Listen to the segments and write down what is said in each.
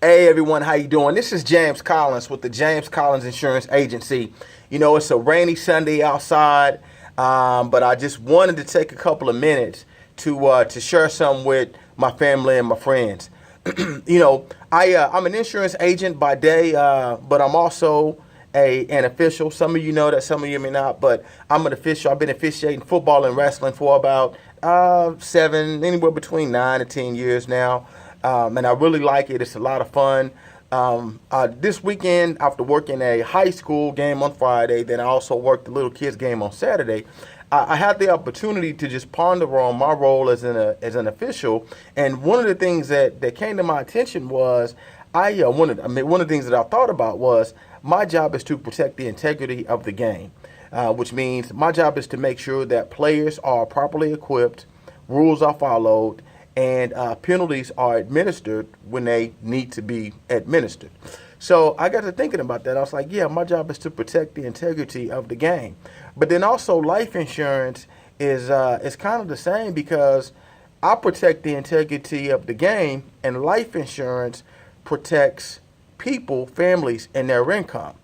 Hey everyone, how you doing? This is James Collins with the James Collins Insurance Agency. You know, it's a rainy Sunday outside, but I just wanted to take a couple of minutes to share some with my family and my friends. I'm an insurance agent by day, but I'm also an official. Some of you know that, some of you may not, but I'm an official. I've been officiating football and wrestling for about anywhere between 9 to 10 years now. And I really like it. It's a lot of fun. This weekend, after working a high school game on Friday, then I also worked the little kids game on Saturday. I had the opportunity to just ponder on my role as an official. And one of the things that came to my attention was one of the things that I thought about was my job is to protect the integrity of the game, which means my job is to make sure that players are properly equipped, rules are followed, and penalties are administered when they need to be administered. So I got to thinking about that. I was like, yeah, my job is to protect the integrity of the game. But then also life insurance is kind of the same, because I protect the integrity of the game, and life insurance protects people, families, and their income.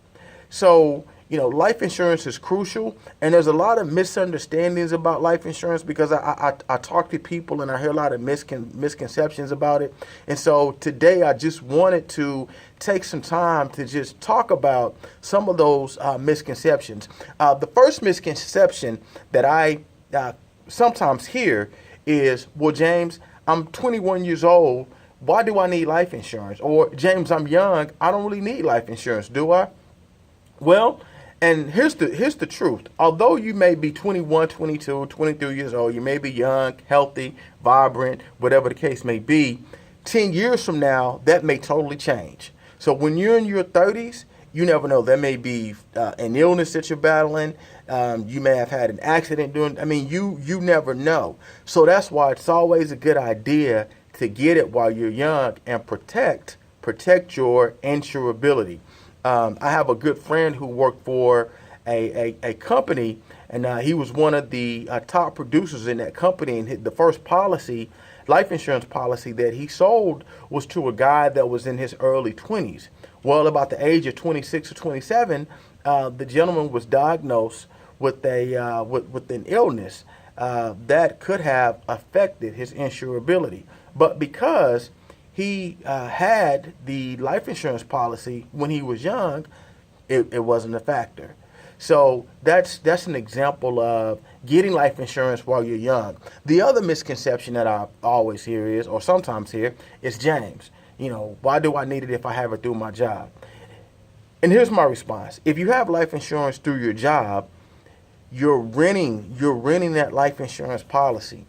So, life insurance is crucial, and there's a lot of misunderstandings about life insurance because I talk to people and I hear a lot of misconceptions about it. And so today I just wanted to take some time to just talk about some of those misconceptions. The first misconception that I sometimes hear is, well, James, I'm 21 years old. Why do I need life insurance? Or, James, I'm young. I don't really need life insurance, do I? Well, and here's the truth. Although you may be 21, 22, 23 years old, you may be young, healthy, vibrant, whatever the case may be, 10 years from now, that may totally change. So when you're in your 30s, you never know. There may be an illness that you're battling. You may have had an accident you never know. So that's why it's always a good idea to get it while you're young and protect your insurability. I have a good friend who worked for a company, and he was one of the top producers in that company. And the first life insurance policy that he sold was to a guy that was in his early 20s. Well, about the age of 26 or 27, the gentleman was diagnosed with an illness that could have affected his insurability. But because he had the life insurance policy when he was young, it wasn't a factor. So that's an example of getting life insurance while you're young. The other misconception that I always hear is, or sometimes hear, is, James, why do I need it if I have it through my job? And here's my response. If you have life insurance through your job, you're renting that life insurance policy.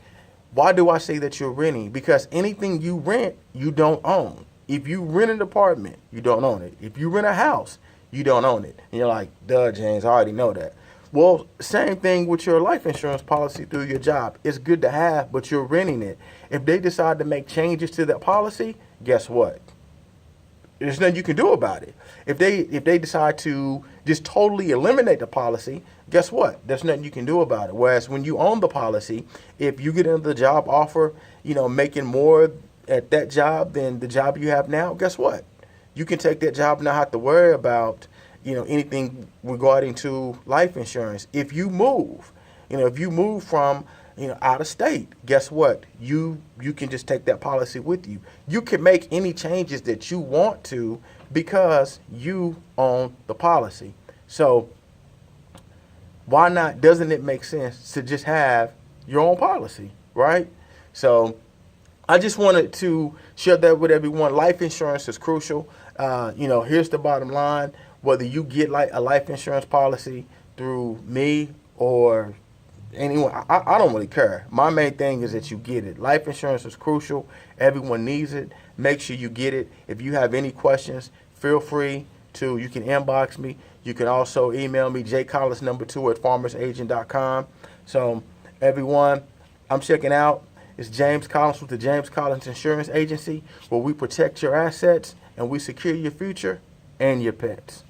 Why do I say that you're renting? Because anything you rent, you don't own. If you rent an apartment, you don't own it. If you rent a house, you don't own it. And you're like, duh, James, I already know that. Well, same thing with your life insurance policy through your job. It's good to have, but you're renting it. If they decide to make changes to that policy, guess what? There's nothing you can do about it. If they decide to just totally eliminate the policy, guess what? There's nothing you can do about it. Whereas when you own the policy, if you get into the job offer, making more at that job than the job you have now, guess what? You can take that job and not have to worry about, anything regarding to life insurance. If you move from out of state, guess what? You can just take that policy with you. You can make any changes that you want to because you own the policy. So why not? Doesn't it make sense to just have your own policy, right? So I just wanted to share that with everyone. Life insurance is crucial. Here's the bottom line. Whether you get like a life insurance policy through me or anyone, I don't really care. My main thing is that you get it. Life insurance is crucial. Everyone needs it. Make sure you get it. If you have any questions, feel free to, you can inbox me. You can also email me, jcollins2@farmersagent.com. So everyone, I'm checking out. It's James Collins with the James Collins Insurance Agency, where we protect your assets and we secure your future and your pets.